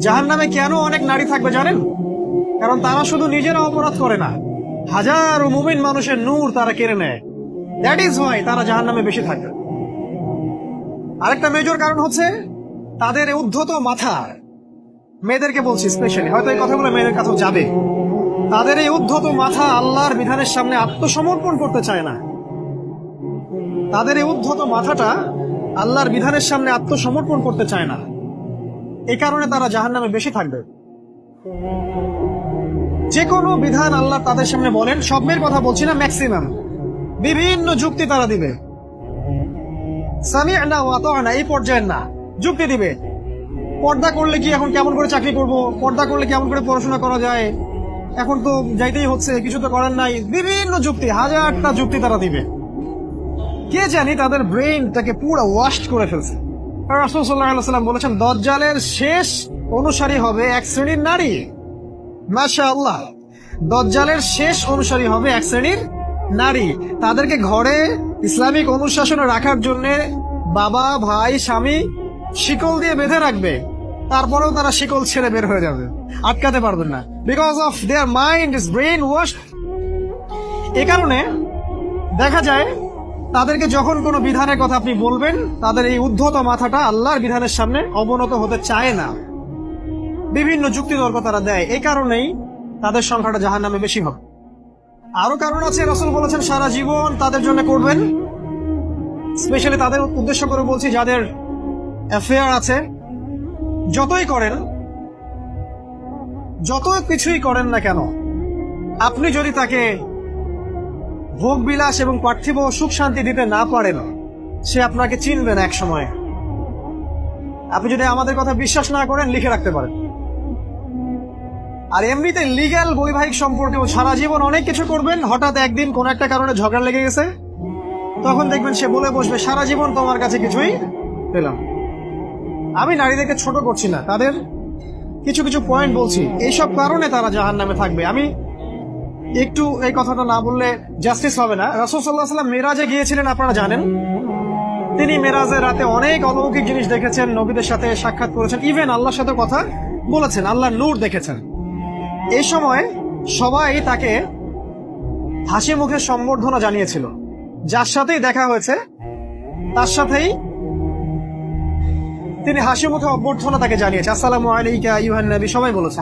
জাহান্নামে কেন অনেক নারী থাকবে জানেন? কারণ তারা শুধু নিজেরা অপরাধ করে না, হাজারো মুমিন মানুষের নূর তারা কেড়ে নেয়। দ্যাট ইজ ওয়াই তারা জাহান্নামে বেশি থাকবে। আরেকটা মেজর কারণ হচ্ছে তাদের উদ্ধত মাথা। মেয়েদেরকে বলছি স্পেশালি, হয়তো এই কথাগুলো মেয়েদের কাছেও যাবে। তাদের এই উদ্ধত মাথা আল্লাহর বিধানের সামনে আত্মসমর্পণ করতে চায় না। তাদের এই উদ্ধত মাথাটা আল্লাহর বিধানের সামনে আত্মসমর্পণ করতে চায় না। এই কারণে তারা জাহান্নামে বেশি থাকবে। যে কোনো বিধান আল্লাহ তাদের সামনে বলেন, সব মেয়ের কথা বলছি না, ম্যাক্সিমাম বিভিন্ন যুক্তি তারা দিবে। সামি'না ওয়া আতা'না এই পর্যায়ের না, যুক্তি দিবে। পর্দা করলে কি এখন কেমন করে চাকরি করব, পর্দা করলে কেমন করে পড়াশোনা করা যায়, এখন তো যাইতেই হচ্ছে, কিছু তো করার নাই, বিভিন্ন যুক্তি, হাজারটা যুক্তি তারা দিবে। কে জানি তাদের ব্রেইনটাকে পুরো ওয়াশ করে ফেলছে। রাসূল সাল্লাল্লাহু আলাইহি ওয়াসাল্লাম বলেছেন, দাজ্জালের শেষ অনুসারী হবে এক শ্রেণীর নারী। মাশাআল্লাহ, দাজ্জালের শেষ অনুসারী হবে এক শ্রেণীর নারী। তাদেরকে ঘরে ইসলামিক অনুশাসনে রাখার জন্য বাবা, ভাই, স্বামী শিকল দিয়ে বেঁধে রাখবে, তারপরেও তারা শিকল ছেড়ে বের হয়ে যাবে, আটকাতে পারবেন না, because of their mind is brainwash. এ কারণে দেখা যায় তাদেরকে যখন কোনো বিধানের কথা আপনি বলবেন, তাদের এই উদ্ধত মাথাটা আল্লাহর বিধানের সামনে অবনত হতে চায় না, বিভিন্ন যুক্তিতর্ক তারা দেয়। এই কারণেই তাদের সংখ্যাটা জাহান্নামে বেশি হবে। আরো কারণ আছে, রাসূল বলেছেন সারা জীবন তাদের জন্য করবেন। স্পেশালি তাদের উদ্দেশ্য করে বলছি, যাদের অ্যাফেয়ার আছে, যতই করেন, যত কিছুই করেন না কেন, আপনি যদি তাকে ভোগ বিলাস এবং পার্থিব সুখ শান্তি দিতে না পারেন, সে আপনাকে চিনবে না এক সময়। আপনি যদি আমাদের কথা বিশ্বাস না করেন, লিখে রাখতে পারেন। আর এমনিতে লিগ্যাল বৈবাহিক সম্পর্কেও সারা জীবন অনেক কিছু করবেন, হঠাৎ একদিন কোন একটা কারণে ঝগড়া লেগে গেছে, তখন দেখবেন সে বলে বসবে, সারা জীবন তোমার কাছে কিছুই পেলাম। আমি নারীদেরকে ছোট করছি না, তাদের কিছু কিছু পয়েন্ট বলছি। এইসব কারণে তারা জাহান্নামে থাকবে। আমি একটু এই কথাটা না বললে জাস্টিস হবে না। রাসূল সাল্লাল্লাহু আলাইহি ওয়াসাল্লাম মেরাজে গিয়েছিলেন, আপনারা জানেন। তিনি মেরাজের রাতে অনেক অলৌকিক জিনিস দেখেছেন, নবীদের সাথে সাক্ষাৎ করেছেন, ইভেন আল্লাহর সাথে কথা বলেছেন, আল্লাহর নূর দেখেছেন। এই সময় সবাই তাকে হাসি মুখে সম্বর্ধনা জানিয়েছিল। যার সাথেই দেখা হয়েছে তার সাথেই তিনি হাসি মুখে অভ্যর্থনা তাকে জানিয়েছে, আসসালামু আলাইকা আইয়ুহান নবী, সবাই বলেছে।